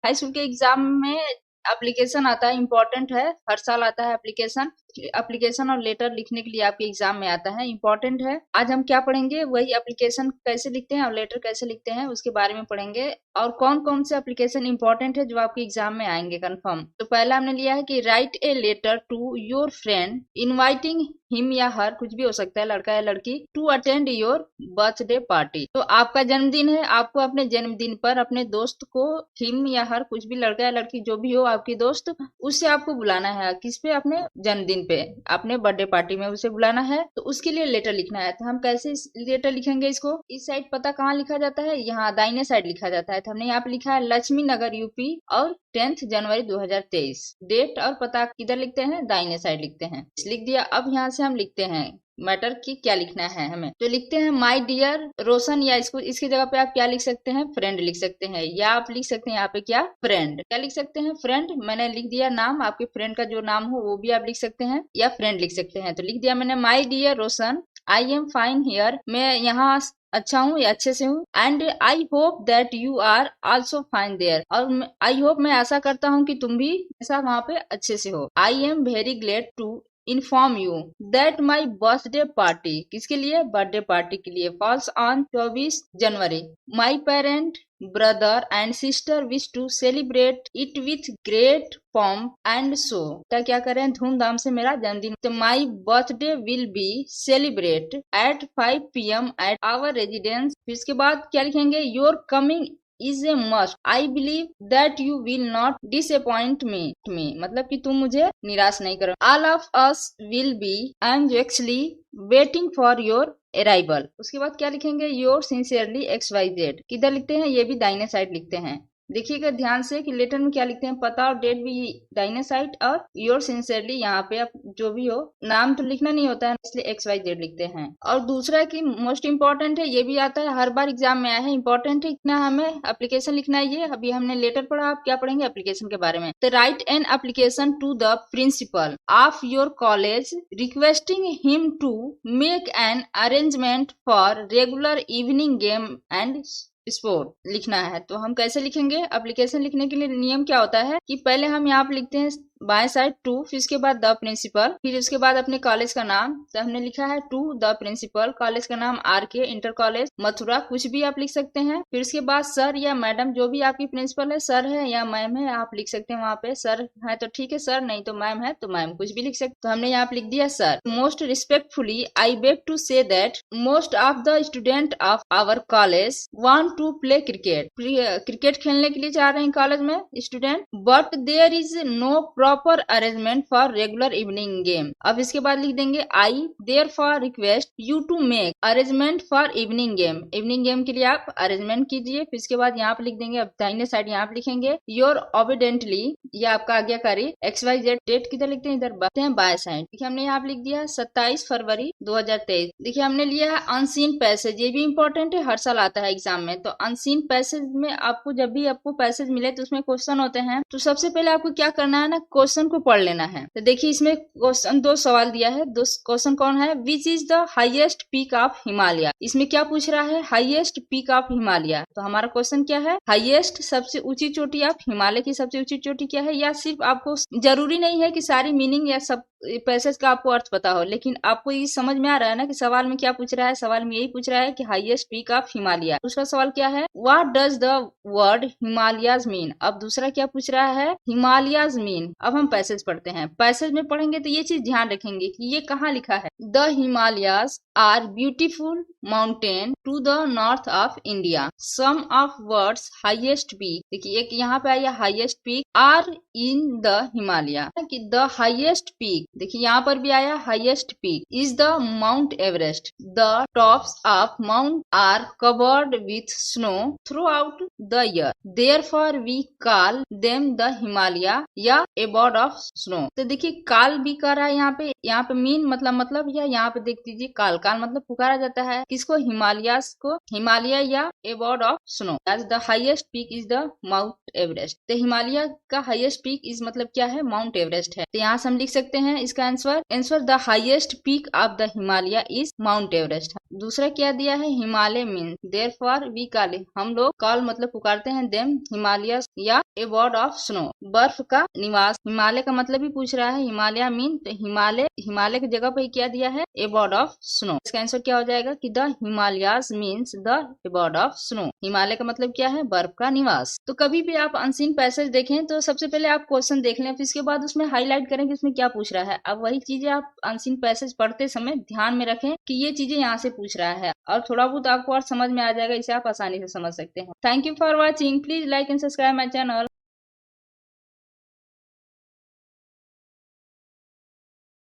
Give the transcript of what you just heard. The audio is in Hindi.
हाई स्कूल के एग्जाम में एप्लीकेशन आता है, इम्पोर्टेंट है, हर साल आता है एप्लीकेशन। एप्लीकेशन और लेटर लिखने के लिए आपके एग्जाम में आता है, इम्पोर्टेंट है। आज हम क्या पढ़ेंगे, वही एप्लीकेशन कैसे लिखते हैं और लेटर कैसे लिखते हैं उसके बारे में पढ़ेंगे, और कौन कौन से एप्लीकेशन इंपॉर्टेंट है जो आपके एग्जाम में आएंगे कंफर्म। तो पहला हमने लिया है कि write a letter to your friend inviting him या हर, कुछ भी हो सकता है, लड़का या लड़की, to attend your birthday party. तो आपका जन्मदिन है, आपको अपने जन्मदिन पर अपने दोस्त को, हिम या हर, कुछ भी, लड़का या लड़की जो भी हो आपकी दोस्त, उससे आपको बुलाना है। किस पे? अपने जन्मदिन पे, अपने बर्थडे पार्टी में उसे बुलाना है। तो उसके लिए लेटर लिखना है। तो हम कैसे लेटर लिखेंगे इसको? इस साइड पता कहाँ लिखा जाता है? यहाँ दाहिने साइड लिखा जाता है। तो हमने यहाँ पे लिखा है लक्ष्मी नगर यूपी और 10 जनवरी 2023। डेट और पता किधर लिखते हैं? दाहिने साइड लिखते हैं। लिख दिया। अब यहाँ से हम लिखते हैं मैटर की क्या लिखना है हमें। तो लिखते हैं माय डियर रोशन, या इसको इसकी जगह पे आप क्या लिख सकते हैं? फ्रेंड लिख सकते हैं, या आप लिख सकते हैं यहाँ पे क्या? फ्रेंड। क्या लिख सकते हैं? फ्रेंड। मैंने लिख दिया नाम, आपके फ्रेंड का जो नाम हो वो भी आप लिख सकते हैं, या फ्रेंड लिख सकते हैं। तो लिख दिया मैंने my dear Roshan, I am fine here, मैं यहाँ अच्छा हूँ या अच्छे से हूँ, and I hope that you are also fine there, और आई होप, मैं आशा करता हूँ कि तुम भी ऐसा वहाँ पे अच्छे से हो। I am very glad to inform you that my birthday party, किसके लिए? बर्थडे पार्टी के लिए, falls on 24 January. My parent, brother and sister wish to celebrate it with great pomp and show, क्या करें? धूमधाम से मेरा जन्मदिन। तो my birthday will be celebrate at 5 PM at our residence. फिर इसके बाद क्या लिखेंगे? Your coming is a must. I believe that you will not disappoint me. मतलब कि तुम मुझे निराश नहीं करो। All of us will be anxiously waiting for your arrival. उसके बाद क्या लिखेंगे? Yours sincerely XYZ। किधर लिखते हैं? ये भी दाहिने साइड लिखते हैं। देखिएगा ध्यान से कि लेटर में क्या लिखते हैं, पता और डेट भी दाहिने साइड, और योर सिंसियरली यहाँ पे आप जो भी हो, नाम तो लिखना नहीं होता है इसलिए XYZ लिखते हैं। और दूसरा कि मोस्ट इम्पोर्टेंट है, ये भी आता है, हर बार एग्जाम में आया है, इम्पोर्टेंट है इतना, हमें एप्लीकेशन लिखना है। ये अभी हमने लेटर पढ़ा, आप क्या पढ़ेंगे? एप्लीकेशन के बारे में। तो write an application to the principal of your college requesting him to make an arrangement for regular evening game and sport लिखना है। तो हम कैसे लिखेंगे? एप्लीकेशन लिखने के लिए नियम क्या होता है कि पहले हम यहाँ पे लिखते हैं बाएं साइड टू, फिर उसके बाद द प्रिंसिपल, फिर उसके बाद अपने कॉलेज का नाम। तो हमने लिखा है टू द प्रिंसिपल, कॉलेज का नाम RK इंटर कॉलेज मथुरा, कुछ भी आप लिख सकते हैं। फिर उसके बाद सर या मैडम, जो भी आपकी प्रिंसिपल है, सर है या मैम है, आप लिख सकते हैं। वहाँ पे सर है तो ठीक है सर, नहीं तो मैम है तो मैम, कुछ भी लिख सकते। तो हमने यहाँ पे लिख दिया sir. Most respectfully I beg to say that most of the student of our college want to play cricket. Cricket खेलने के लिए चाह रहे हैं कॉलेज में student, but there is no proper arrangement for regular evening game. अब इसके बाद लिख देंगे I therefore request you to make arrangement for evening game. Evening game के लिए आप अरेंजमेंट कीजिए। फिर इसके बाद यहाँ पे लिख देंगे, अब दाहिने साइड यहाँ पे लिखेंगे योर ओबिडेंटली, ये आपका आज्ञाकारी XYZ। डेट किधर लिखते हैं? इधर बढ़ते हैं बाय साइड। देखिए हमने यहाँ पे लिख दिया 27 फरवरी 2023। देखिए हमने लिया है अनसीन पैसेज, ये भी इंपॉर्टेंट है, हर साल आता है एग्जाम में। तो अनसीन पैसेज में आपको जब भी आपको पैसेज मिले तो उसमें क्वेश्चन होते हैं, तो सबसे पहले आपको क्या करना है ना, क्वेश्चन को पढ़ लेना है। तो देखिए इसमें क्वेश्चन, दो सवाल दिया है। दो क्वेश्चन कौन है? Which is the highest peak of Himalaya. इसमें क्या पूछ रहा है? Highest peak of Himalaya. तो हमारा क्वेश्चन क्या है? हाईएस्ट, सबसे ऊंची चोटी ऑफ हिमालय की सबसे ऊंची चोटी क्या है? या सिर्फ आपको जरूरी नहीं है कि सारी मीनिंग या सब पैसेज का आपको अर्थ पता हो, लेकिन आपको ये समझ में आ रहा है ना कि सवाल में क्या पूछ रहा है? सवाल में यही पूछ रहा है कि हाईएस्ट पीक ऑफ हिमालय। दूसरा सवाल क्या है? What does the word Himalayas mean. अब दूसरा क्या पूछ रहा है? हिमालयाज मीन। अब हम पैसेज पढ़ते हैं। पैसेज में पढ़ेंगे तो ये चीज ध्यान रखेंगे कि ये कहाँ लिखा है। The Himalayas are beautiful mountain to the north of India, some of world's highest peak. देखिए एक यहाँ पे आया highest peak are in the Himalaya, कि द हाईएस्ट पीक, देखिए यहाँ पर भी आया highest peak is the mount Everest. The tops of mount are covered with snow throughout the year, therefore we call them the Himalaya या एबॉर्ड ऑफ स्नो। तो देखिए काल भी कर रहा है यहाँ पे मीन मतलब या यहाँ पे देख दीजिए काल मतलब पुकारा जाता है किसको? हिमालयास को, हिमालय या abode of snow. As the highest peak is the mount Everest. तो हिमालय का हाईएस्ट पीक इज मतलब क्या है? माउंट एवरेस्ट है। तो यहाँ से हम लिख सकते हैं इसका answer the highest peak of the Himalaya is Mount Everest. दूसरा क्या दिया है, Himalaya mean therefore we call, हम लोग कॉल मतलब पुकारते हैं देम हिमालय या एबॉर्ड ऑफ स्नो, बर्फ का निवास। हिमालय का मतलब भी पूछ रहा है, हिमालय मीन तो हिमालय, हिमालय की जगह पे क्या दिया है, एबॉर्ड ऑफ स्नो। इसका आंसर क्या हो जाएगा कि the Himalayas means the abode of snow. Himalaya का मतलब क्या है, बर्फ का निवास। तो कभी भी आप अनसीन पैसेज देखें तो सबसे पहले आप क्वेश्चन देख लें, फिर इसके बाद उसमें हाईलाइट करें कि उसमें क्या पूछ रहा है। अब वही चीजें आप अनसीन पैसेज पढ़ते समय ध्यान में रखें कि ये चीजें यहाँ से पूछ रहा है, और थोड़ा बहुत आपको और समझ में आ जाएगा, इसे आप आसानी से समझ सकते हैं। Thank you for watching, please like and subscribe my channel.